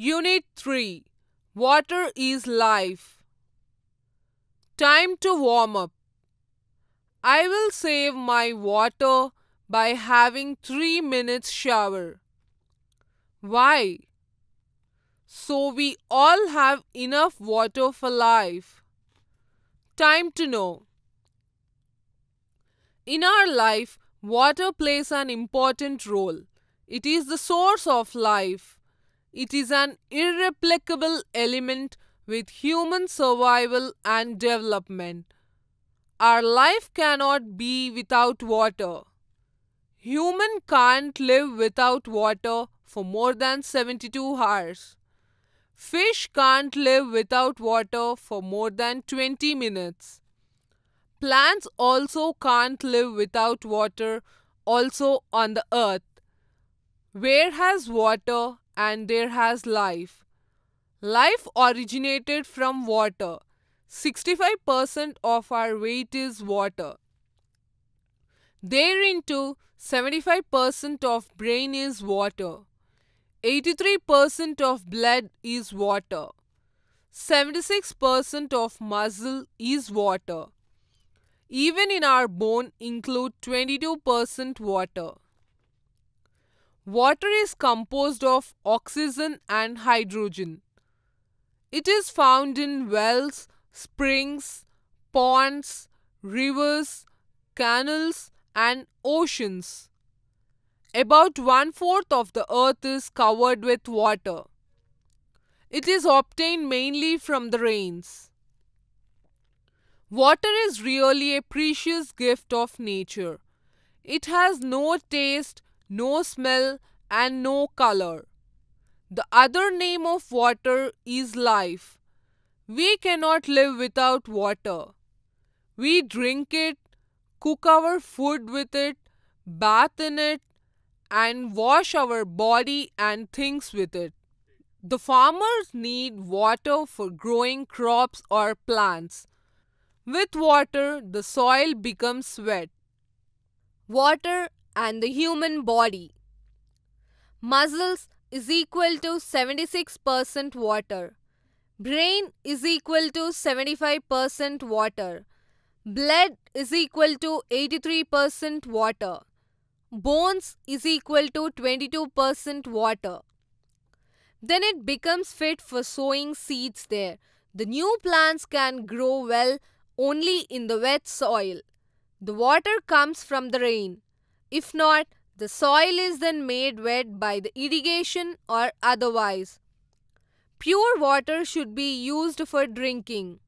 Unit 3. Water is life. Time to warm up. I will save my water by having 3 minutes shower. Why? So we all have enough water for life. Time to know. In our life, water plays an important role. It is the source of life. It is an irreplaceable element with human survival and development. Our life cannot be without water. Human can't live without water for more than 72 hours. Fish can't live without water for more than 20 minutes. Plants also can't live without water also on the earth. Where has water and there has life. Life originated from water. 65% of our weight is water. Thereinto 75% of brain is water. 83% of blood is water. 76% of muscle is water. Even in our bone include 22% water. Water is composed of oxygen and hydrogen. It is found in wells, springs, ponds, rivers, canals, and oceans. About one-fourth of the earth is covered with water. It is obtained mainly from the rains. Water is really a precious gift of nature. It has no taste, no smell, and no color. The other name of water is life. We cannot live without water. We drink it, cook our food with it, bath in it, and wash our body and things with it. The farmers need water for growing crops or plants. With water, the soil becomes wet. Water and the human body. Muscles is equal to 76% water. Brain is equal to 75% water. Blood is equal to 83% water. Bones is equal to 22% water. Then it becomes fit for sowing seeds there. The new plants can grow well only in the wet soil. The water comes from the rain. If not, the soil is then made wet by the irrigation or otherwise. Pure water should be used for drinking.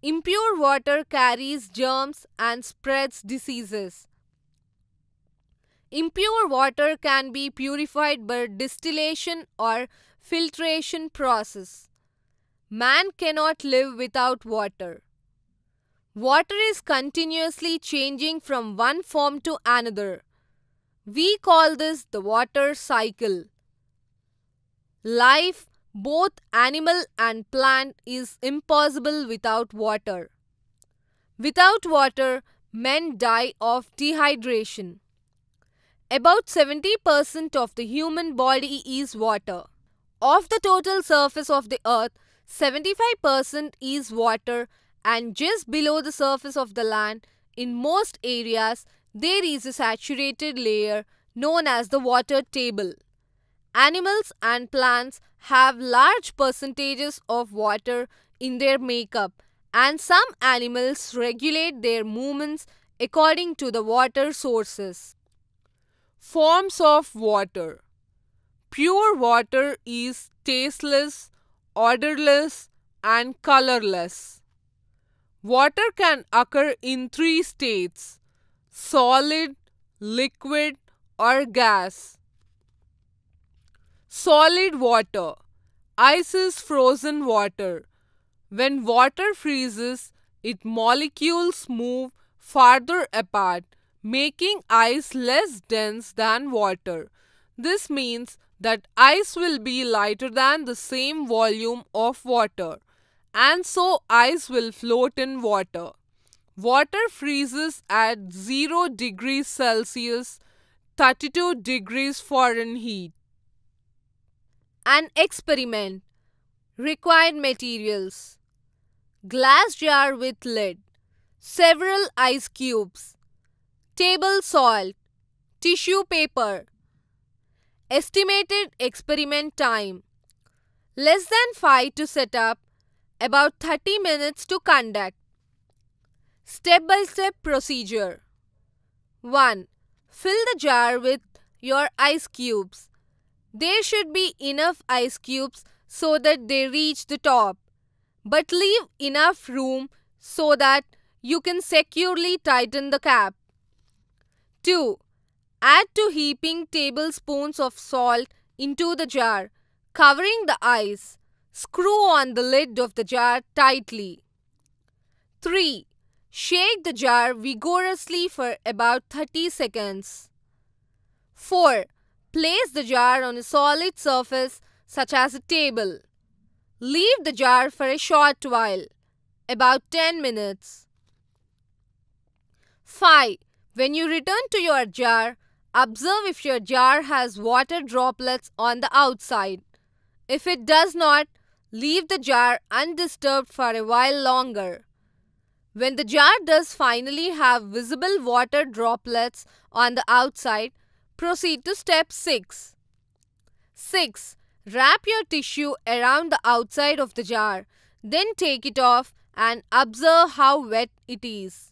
Impure water carries germs and spreads diseases. Impure water can be purified by distillation or filtration process. Man cannot live without water. Water is continuously changing from one form to another. We call this the water cycle. Life, both animal and plant, is impossible without water. Without water, men die of dehydration. About 70% of the human body is water. Of the total surface of the earth, 75% is water, and just below the surface of the land, in most areas, there is a saturated layer known as the water table. Animals and plants have large percentages of water in their makeup, and some animals regulate their movements according to the water sources. Forms of water. Pure water is tasteless, odorless, and colorless. Water can occur in 3 states: solid, liquid, or gas. Solid water. Ice is frozen water. When water freezes, its molecules move farther apart, making ice less dense than water. This means that ice will be lighter than the same volume of water, and so ice will float in water. Water freezes at 0 degrees Celsius, 32 degrees Fahrenheit. An experiment. Required materials: glass jar with lid, several ice cubes, table salt, tissue paper. Estimated experiment time: less than 5 to set up, about 30 minutes to conduct. Step-by-step procedure. 1. Fill the jar with your ice cubes. There should be enough ice cubes so that they reach the top, but leave enough room so that you can securely tighten the cap. 2. Add 2 heaping tablespoons of salt into the jar, covering the ice. Screw on the lid of the jar tightly. 3. Shake the jar vigorously for about 30 seconds. 4. Place the jar on a solid surface such as a table. Leave the jar for a short while, about 10 minutes. 5. When you return to your jar, observe if your jar has water droplets on the outside. If it does not, leave the jar undisturbed for a while longer. When the jar does finally have visible water droplets on the outside, proceed to step 6. 6. Wrap your tissue around the outside of the jar, then take it off and observe how wet it is.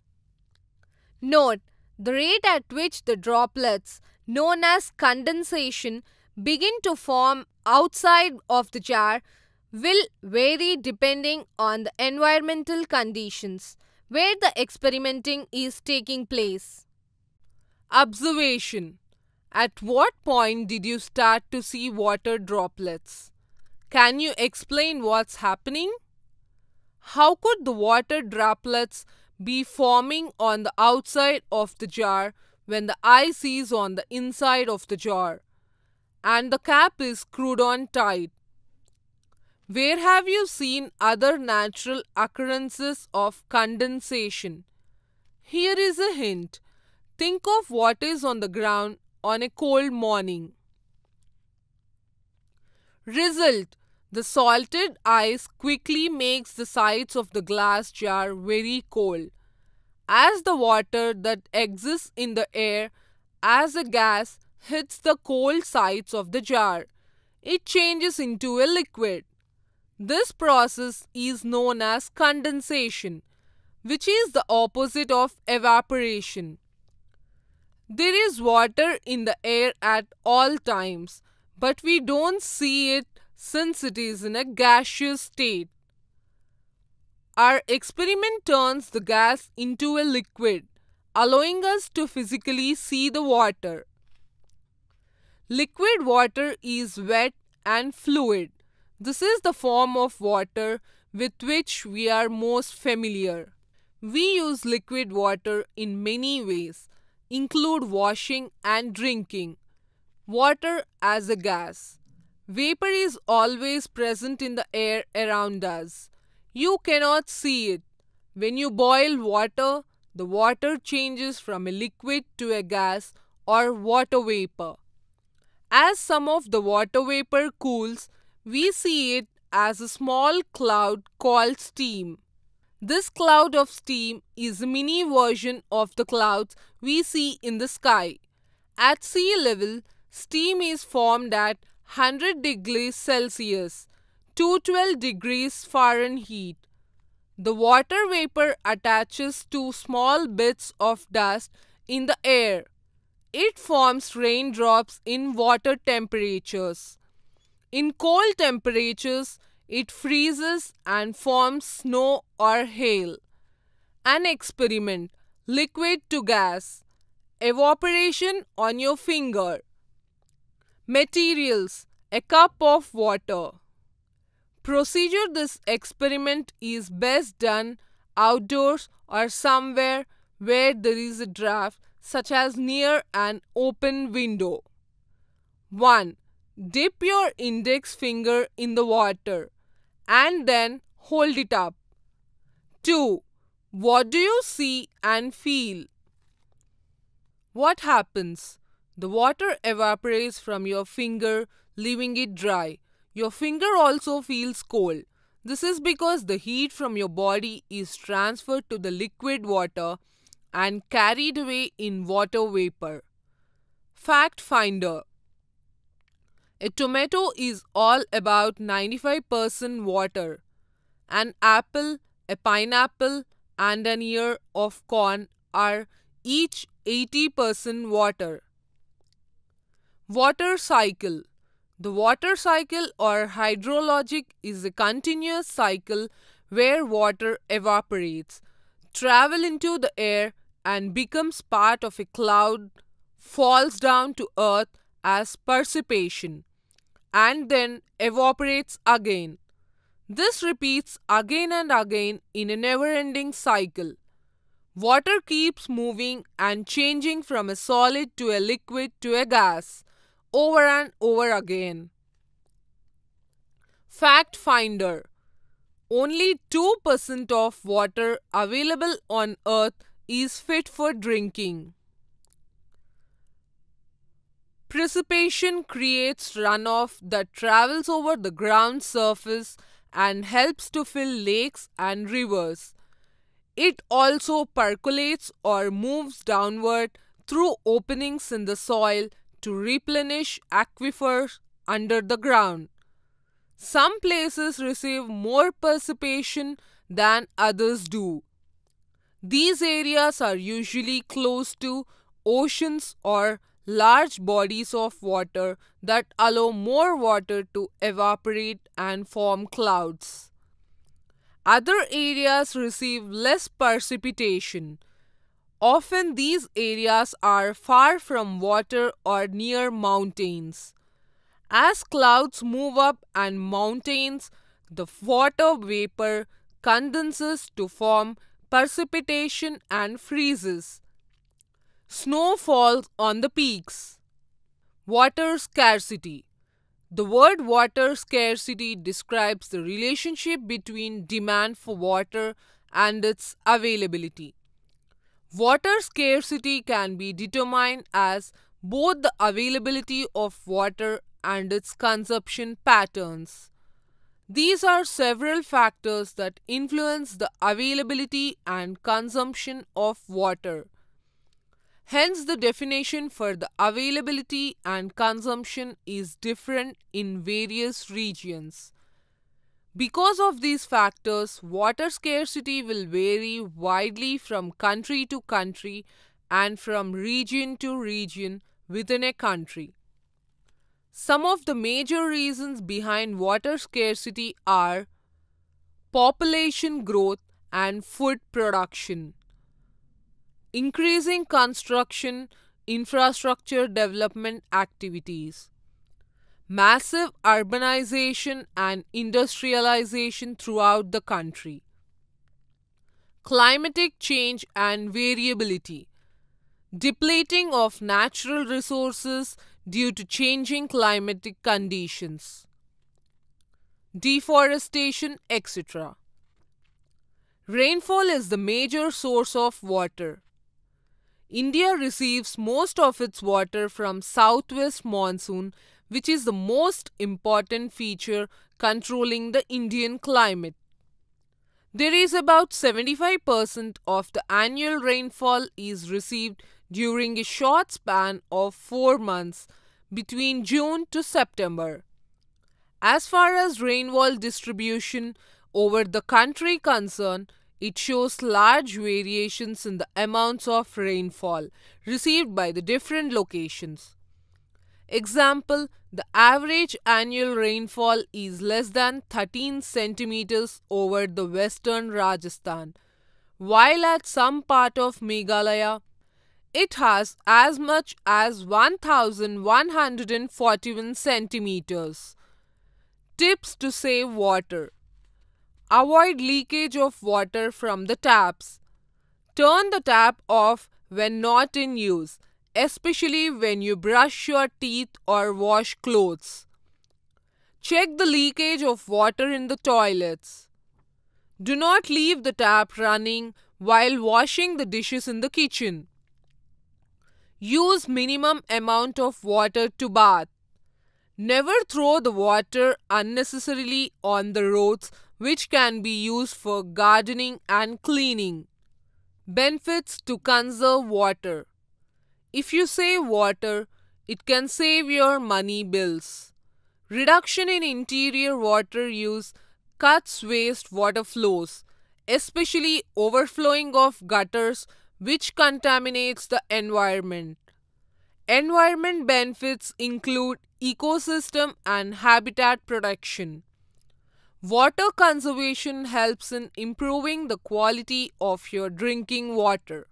Note: the rate at which the droplets, known as condensation, begin to form outside of the jar will vary depending on the environmental conditions where the experimenting is taking place. Observation. At what point did you start to see water droplets? Can you explain what's happening? How could the water droplets be forming on the outside of the jar when the ice is on the inside of the jar and the cap is screwed on tight? Where have you seen other natural occurrences of condensation? Here is a hint. Think of what is on the ground on a cold morning. Result: the salted ice quickly makes the sides of the glass jar very cold. As the water that exists in the air as a gas hits the cold sides of the jar, it changes into a liquid. This process is known as condensation, which is the opposite of evaporation. There is water in the air at all times, but we don't see it since it is in a gaseous state. Our experiment turns the gas into a liquid, allowing us to physically see the water. Liquid water is wet and fluid. This is the form of water with which we are most familiar. We use liquid water in many ways, include washing and drinking. Water as a gas. Vapor is always present in the air around us. You cannot see it. When you boil water, the water changes from a liquid to a gas or water vapor. As some of the water vapor cools, we see it as a small cloud called steam. This cloud of steam is a mini version of the clouds we see in the sky. At sea level, steam is formed at 100 degrees Celsius, 212 degrees Fahrenheit. The water vapor attaches to small bits of dust in the air. It forms raindrops in water temperatures. In cold temperatures, it freezes and forms snow or hail. An experiment: liquid to gas. Evaporation on your finger. Materials: a cup of water. Procedure: this experiment is best done outdoors or somewhere where there is a draft, such as near an open window. 1. Dip your index finger in the water and then hold it up. 2. What do you see and feel? What happens? The water evaporates from your finger, leaving it dry. Your finger also feels cold. This is because the heat from your body is transferred to the liquid water and carried away in water vapor. Fact Finder: a tomato is all about 95% water. An apple, a pineapple, and an ear of corn are each 80% water. Water cycle: the water cycle or hydrologic is a continuous cycle where water evaporates, travels into the air, and becomes part of a cloud, falls down to earth as precipitation, and then evaporates again. This repeats again and again in a never ending cycle. Water keeps moving and changing from a solid to a liquid to a gas over and over again. Fact Finder: only 2% of water available on earth is fit for drinking. Precipitation creates runoff that travels over the ground surface and helps to fill lakes and rivers. It also percolates or moves downward through openings in the soil to replenish aquifers under the ground. Some places receive more precipitation than others do. These areas are usually close to oceans or large bodies of water that allow more water to evaporate and form clouds. Other areas receive less precipitation. Often these areas are far from water or near mountains. As clouds move up and mountains, the water vapor condenses to form precipitation and freezes. Snow falls on the peaks. Water scarcity: the word water scarcity describes the relationship between demand for water and its availability. Water scarcity can be determined as both the availability of water and its consumption patterns. These are several factors that influence the availability and consumption of water. Hence, the definition for the availability and consumption is different in various regions. Because of these factors, water scarcity will vary widely from country to country and from region to region within a country. Some of the major reasons behind water scarcity are population growth and food production, increasing construction, infrastructure development activities, massive urbanization and industrialization throughout the country, climatic change and variability, depleting of natural resources due to changing climatic conditions, deforestation, etc. Rainfall is the major source of water. India receives most of its water from southwest monsoon, which is the most important feature controlling the Indian climate. There is about 75% of the annual rainfall is received during a short span of 4 months between June to September. As far as rainfall distribution over the country concerned, it shows large variations in the amounts of rainfall received by the different locations. Example, the average annual rainfall is less than 13 centimeters over the western Rajasthan, while at some part of Meghalaya, it has as much as 1141 centimeters. Tips to save water: avoid leakage of water from the taps. Turn the tap off when not in use, especially when you brush your teeth or wash clothes. Check the leakage of water in the toilets. Do not leave the tap running while washing the dishes in the kitchen. Use minimum amount of water to bath. Never throw the water unnecessarily on the roads, which can be used for gardening and cleaning. Benefits to conserve water. If you save water, it can save your money bills. Reduction in interior water use cuts waste water flows, especially overflowing of gutters, which contaminates the environment. Environment benefits include ecosystem and habitat protection. Water conservation helps in improving the quality of your drinking water.